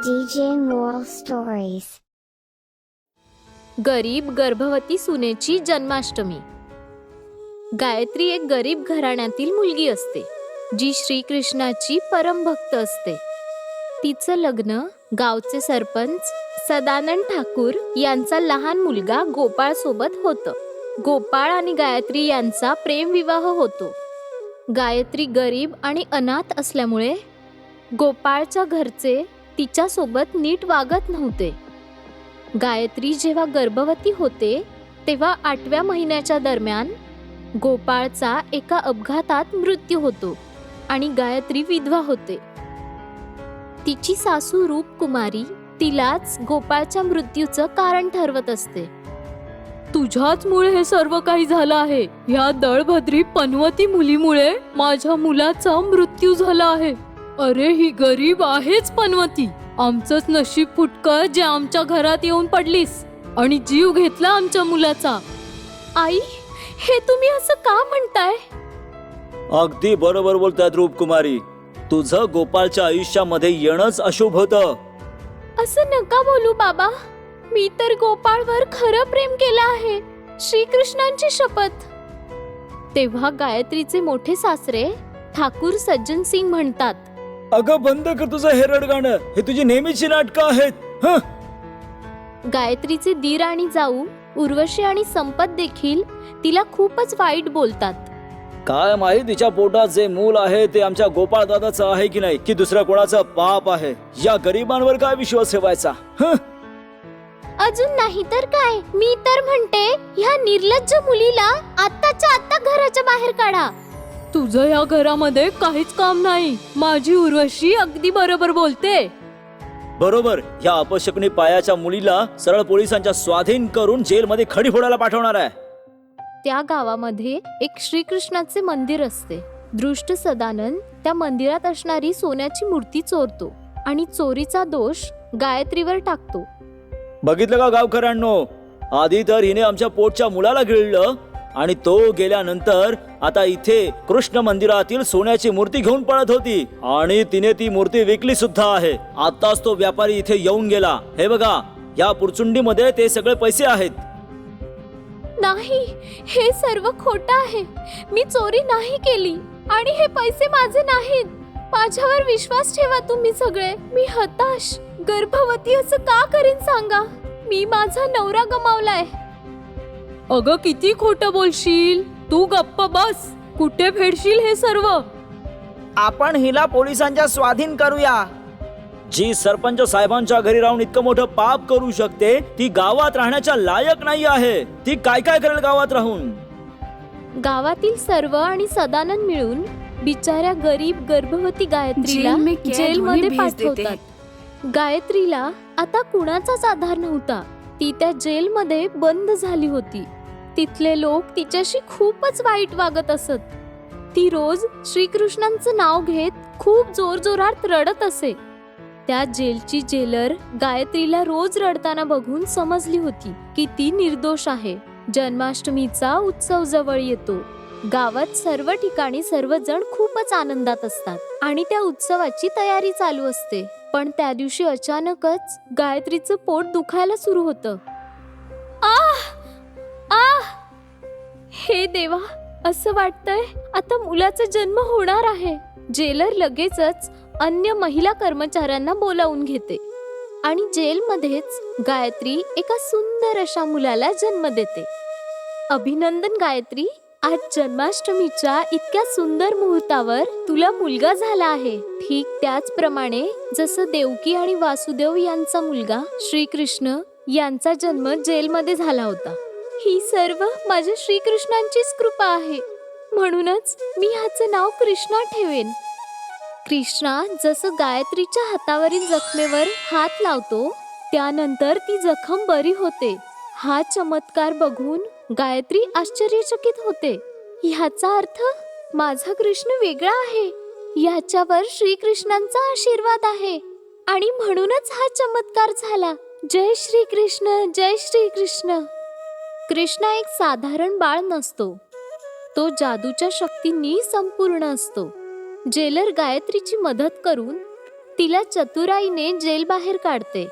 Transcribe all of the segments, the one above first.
DJ Moral Stories. गरीब गर्भवती सुनेची जन्माष्टमी. गायत्री एक गरीब घराण्यातील मुलगी असते, जी श्रीकृष्णाची परमभक्त असते. तिचं लग्न गावचे सरपंच सदानंद ठाकूर यांचा लहान मुलगा गोपाळ सोबत होतं. गोपाळ आणि गायत्री यांचा प्रेमविवाह होतो. गायत्री गरीब आणि अनाथ असल्यामुळे गोपाळच्या घरचे तिच्यासोबत नीट वागत नव्हते. गायत्री जेव्हा गर्भवती होते तेव्हा 8व्या महिन्याच्या दरम्यान गोपाळचा एका अपघातात मृत्यू होतो आणि गायत्री विधवा होते. तिची सासू रूपकुमारी तिलाच गोपाळच्या मृत्यूचं कारण ठरवत असते. तुझ्याच मुळे हे सर्व काही झालं आहे. ह्या दळभद्री पनवती मुलीमुळे माझ्या मुलाचा मृत्यू झाला आहे. अरे ही गरीब आहेच पनवती. आमचंच नशीब फुटकं जे आमच्या घरात येऊन पडलीस आणि जीव घेतला आमच्या मुलाचा. आई, हे तुम्ही असं का म्हणताय? अगदी बरोबर बोलतात रूपकुमारी. तुझं गोपाळच्या आयुष्यामध्ये येणंच अशुभ होतं. असं नका बोलू बाबा. मी तर गोपाळवर खरं प्रेम केलं आहे, श्रीकृष्णांची शपथ. तेव्हा गायत्रीचे मोठे सासरे ठाकूर सज्जन सिंग म्हणतात, अगं बंद कर तुझं हे रडगाणं. हे तुझी नेहमीची नाटकं आहेत. गायत्रीचे दीर आणि जाऊ उर्वशी आणि संपत देखील तिला खूपच वाईट बोलतात. काय माहित तिच्या पोटात जे मूल आहे ते आमच्या गोपाळ दादाचं आहे की नाही, की दुसऱ्या कोणाचं पाप आहे. या गरिबांवर काय विश्वास ठेवायचा? अजून नाही तर काय. मी तर म्हणते ह्या निर्लज्ज मुलीला आत्ताच्या आत्ता घराच्या बाहेर काढा. तुझं या घरामध्ये काहीच काम नाही. माझी उर्वशी अगदी बरोबर बोलते. बरोबर. या अपशकुनी पायाच्या मुलीला सरळ पोलिसांच्या स्वाधीन करून जेलमध्ये खडी फोडायला पाठवणार आहे. त्या गावामध्ये एक श्रीकृष्णाचे मंदिर असते. दृष्ट सदानंद त्या मंदिरात असणारी सोन्याची मूर्ती चोरतो आणि चोरीचा दोष गायत्रीवर टाकतो. बघितलं का गावकऱ्यांनो, आधी तर हिने आमच्या पोटच्या मुलाला गिळलं आणि तो गेल्यानंतर आता इथे कृष्ण मंदिरातील सोन्याची मूर्ती घेऊन पळत होती आणि तिने ती मूर्ती विकली सुद्धा आहे. आताच तो व्यापारी इथे येऊन गेला. हे बघा, या पुरचुंडीमध्ये ते सगळे पैसे आहेत. नाही, हे सर्व खोटं आहे. मी चोरी नाही केली आणि हे पैसे माझे नाहीत. माझ्यावर विश्वास ठेवा तुम्ही सगळे. मी हताश, गर्भवती असं का करीन सांगा? मी माझा नवरा गमावलाय. अगं किती खोटं बोलशील तू. गप्प बस. कुठे फेडशील हे सर्व? आपण हिला पोलिसांच्या स्वाधीन करूया. जी सरपंच साहेबांच्या घरी राहून इतकं मोठं पाप करू शकते, ती गावात राहण्याच्या लायक नाही आहे. ती काय काय करेल गावात राहून? गावातील सर्व आणि सदानंद मिळून बिचाऱ्या गरीब गर्भवती गायत्रीला जेलमध्ये पाठवतात. गायत्रीला आता कुणाचाच आधार नव्हता. ती त्या जेलमध्ये बंद झाली होती. तिथले लोक तिच्याशी खूपच वाईट वागत असत. ती रोज श्रीकृष्णांचं नाव घेत खूप जोरजोरात रडत असे. त्या जेलची जेलर गायत्रीला रोज रडताना बघून समजली होती की ती निर्दोष आहे. जन्माष्टमीचा उत्सव जवळ येतो. गावात सर्व ठिकाणी सर्वजण खूपच आनंदात असतात आणि त्या उत्सवाची तयारी चालू असते. पण त्या दिवशी अचानकच गायत्रीचं पोट दुखायला सुरू होतं. हे देवा, असं वाटतंय आता मुलाचा जन्म होणार आहे. जेलर लगेचच अन्य महिला कर्मचाऱ्यांना बोलावून घेते आणि जेलमध्येच गायत्री एका सुंदर अशा मुलाला जन्म देते. अभिनंदन गायत्री, आज जन्माष्टमीच्या इतक्या सुंदर मुहूर्तावर तुला मुलगा झाला आहे. ठीक त्याचप्रमाणे जसं देवकी आणि वासुदेव यांचा मुलगा श्रीकृष्ण यांचा जन्म जेलमध्ये झाला होता. ही सर्व माझ्या श्रीकृष्णांचीच कृपा आहे. म्हणूनच मी ह्याचं नाव कृष्णा ठेवेन. कृष्णा जसं गायत्रीच्या हातावरील जखमेवर हात लावतो त्यानंतर ती जखम बरी होते. हा चमत्कार बघून गायत्री आश्चर्यचकित होते. ह्याचा अर्थ माझा कृष्ण वेगळा आहे. ह्याच्यावर श्रीकृष्णांचा आशीर्वाद आहे आणि म्हणूनच हा चमत्कार झाला. जय श्रीकृष्ण, जय श्रीकृष्ण. कृष्णा एक साधारण बाळ नसतो. तो जादूच्या शक्तींनी संपूर्ण असतो. जेलर गायत्रीची मदत करून तिला चतुराईने जेल बाहेर काढते.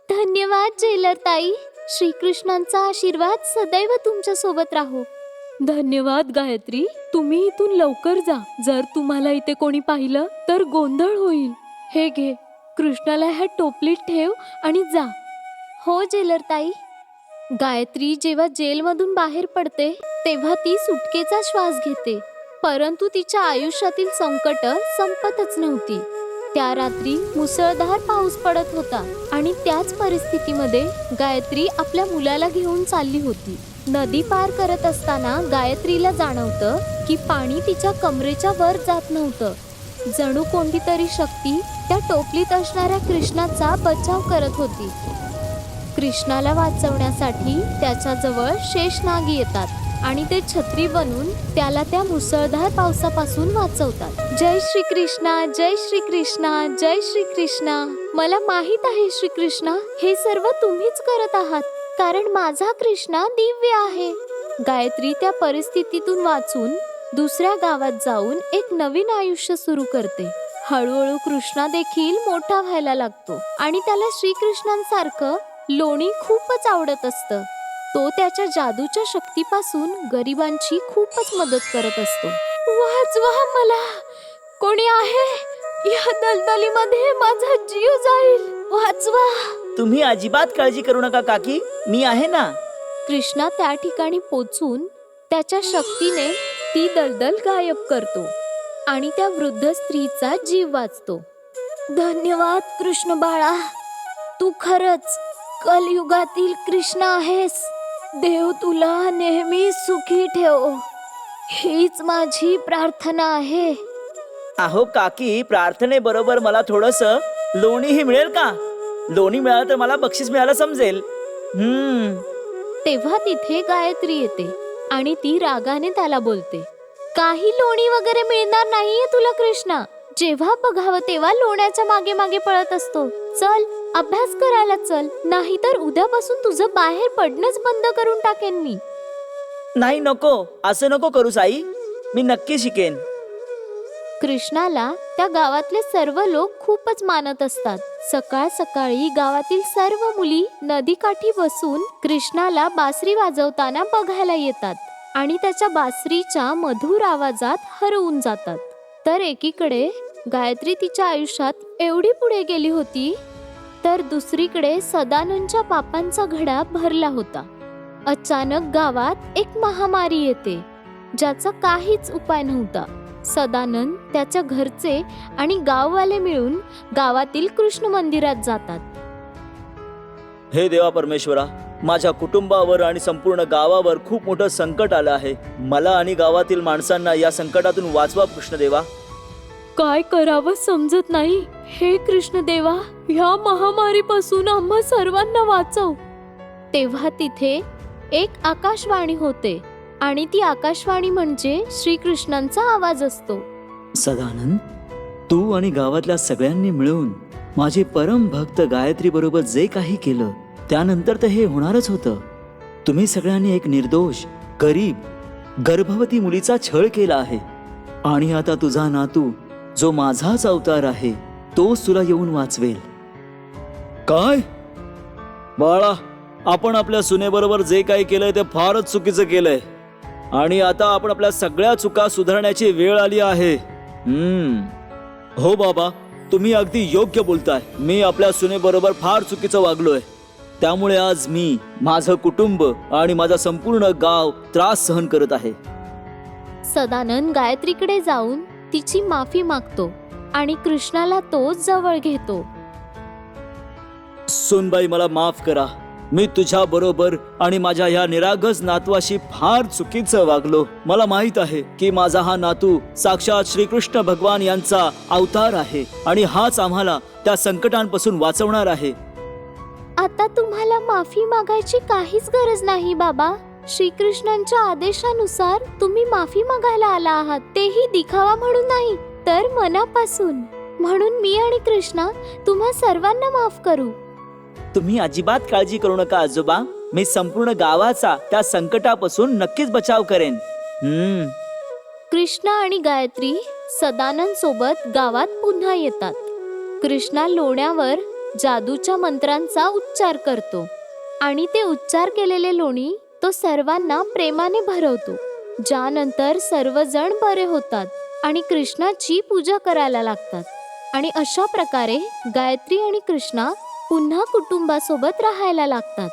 धन्यवाद जेलर ताई. श्रीकृष्णांचा आशीर्वाद सदैव तुमच्या सोबत राहो. धन्यवाद गायत्री. तुम्ही इथून लवकर जा. जर तुम्हाला इथे कोणी पाहिलं तर गोंधळ होईल. हे घे, कृष्णाला ह्या टोपलीत ठेव आणि जा. हो जेलर ताई. गायत्री जेव्हा जेलमधून बाहेर पडते तेव्हा ती सुटकेचा श्वास घेते. परंतु तिच्या आयुष्यातील संकट संपतच नव्हती. त्या रात्री मुसळधार पाऊस पडत होता आणि त्याच परिस्थितीमध्ये गायत्री आपल्या मुलाला घेऊन चालली होती. नदी पार करत असताना गायत्रीला जाणवतं की पाणी तिच्या कमरेच्या वर जात नव्हतं. जणू कोणती तरी शक्ती त्या टोपलीत असणाऱ्या कृष्णाचा बचाव करत होती. कृष्णाला वाचवण्यासाठी त्याच्याजवळ शेषनाग येतात आणि ते छत्री बनून त्याला त्या मुसळधार पावसापासून वाचवतात. जय श्री कृष्णा, जय श्री कृष्णा, जय श्री कृष्णा. मला माहित आहे श्रीकृष्णा, हे सर्व तुम्हीच करत आहात, कारण माझा कृष्णा दिव्य आहे. गायत्री त्या परिस्थितीतून वाचून दुसऱ्या गावात जाऊन एक नवीन आयुष्य सुरू करते. हळूहळू कृष्णा देखील मोठा व्हायला लागतो आणि त्याला श्रीकृष्णांसारखं लोणी खूपच आवडत असतं. तो त्याच्या जादूच्या शक्तीपासून गरिबांची खूपच मदत करत असतो. वाचवा मला, कोणी आहे? या दलदलीमध्ये माझा जीव जाईल, वाचवा. तुम्ही अजिबात काळजी करू नका काकी, मी आहे ना. कृष्णा त्या ठिकाणी पोचून त्याच्या शक्तीने ती दलदल गायब करतो आणि त्या वृद्ध स्त्रीचा जीव वाचतो. धन्यवाद कृष्ण बाळा, तू खरंच कलयुगातील कृष्ण आहेस. देव तुला नेहमी सुखी ठेव, हीच माझी प्रार्थना आहे. अहो काकी, प्रार्थनेबरोबर मला थोडस लोणीही मिळेल का? लोणी मिळालं तर मला बक्षीस मिळालं समजेल. तेव्हा तिथे गायत्री येते आणि ती रागाने त्याला बोलते, काही लोणी वगैरे मिळणार नाहीये तुला कृष्णा. जेव्हा बघावं तेव्हा लोण्याच्या मागे मागे पळत असतो. चल अभ्यास करायला चल, नाहीतर उद्यापासून तुझं बाहेर पडणंच बंद करून टाकेन मी. नाही, नको, असं नको करू साई, मी नक्की शिकेन. कृष्णाला त्या गावातले सर्व लोक खूपच मानत असतात. सकाळ सकाळी गावातील सर्व मुली नदीकाठी बसून कृष्णाला बासरी वाजवताना बघायला येतात आणि त्याच्या बासरीच्या मधुर आवाजात हरवून जातात. तर एकीकडे गायत्री तिच्या आयुष्यात एवढी पुढे गेली होती, तर दुसरीकडे सदानंदच्या पापांचा घडा भरला होता. अचानक गावात एक महामारी येते, ज्याचा काहीच उपाय नव्हता. सदानंद, त्याच्या घरचे आणि गाववाले मिळून गावातील कृष्ण मंदिरात जातात. हे देवा परमेश्वरा, माझ्या कुटुंबावर आणि संपूर्ण गावावर खूप मोठं संकट आलं आहे. मला आणि गावातील माणसांना या संकटातून वाचवा कृष्णदेवा. काय करावं समजत नाही. हे कृष्णदेवा, ह्या महामारीपासून आम्हा सर्वांना वाचव. तेव्हा तिथे एक आकाशवाणी होते आणि ती आकाशवाणी म्हणजे श्रीकृष्णांचा आवाज असतो. सदानंद, तू आणि गावातल्या सगळ्यांनी मिळून माझे परम भक्त गायत्री बरोबर जे काही केलं त्यानंतर तर हे होणारच होतं. तुम्ही सगळ्यांनी एक निर्दोष, गरीब, गर्भवती मुलीचा छळ केला आहे आणि आता तुझा नातू, जो माझाच अवतार आहे, तोच तुला येऊन वाचवेल. काय बाळा, आपण आपल्या सुनेबरोबर जे काही केलंय ते फारच चुकीचं केलंय आणि आता आपण आपल्या सगळ्या चुका सुधारण्याची वेळ आली आहे. हो बाबा, तुम्ही अगदी योग्य बोलताय. मी आपल्या सुनेबरोबर फार चुकीचं वागलोय. त्यामुळे आज मी, माझं कुटुंब आणि माझा संपूर्ण गाव त्रास सहन करत आहे. सदानंद गायत्रीकडे जाऊन तिची माफी मागतो आणि कृष्णाला तो जवळ घेतो. सुनबाई, मला माफ करा. मी तुझ्या बरोबर आणि माझ्या या निरागस नातवाशी फार चुकीचं वागलो. मला माहित आहे की माझा हा नातू साक्षात श्रीकृष्ण भगवान यांचा अवतार आहे आणि हाच आम्हाला त्या संकटांपासून वाचवणार आहे. आता तुम्हाला माफी मागायची काहीच गरज नाही बाबा. श्रीकृष्णांच्या आदेशानुसार तुम्ही माफी मागायला आला आहात, तेही दिखावा म्हणून नाही तर मनापासून. म्हणून मी आणि कृष्णा तुम्हा सर्वांना माफ करू. तुम्ही अजिबात काळजी करू नका आजोबा, मी संपूर्ण गावाचा त्या संकटापासून नक्कीच बचाव करेन. कृष्णा आणि गायत्री सदानंद सोबत गावात पुन्हा येतात कृष्णा लोण्यावर जादूच्या मंत्रांचा उच्चार करतो आणि ते उच्चार केलेले लोणी तो सर्वांना प्रेमाने भरवतो, ज्यानंतर सर्वजण बरे होतात आणि कृष्णाची पूजा करायला लागतात. आणि अशा प्रकारे गायत्री आणि कृष्णा पुन्हा कुटुंबासोबत राहायला लागतात.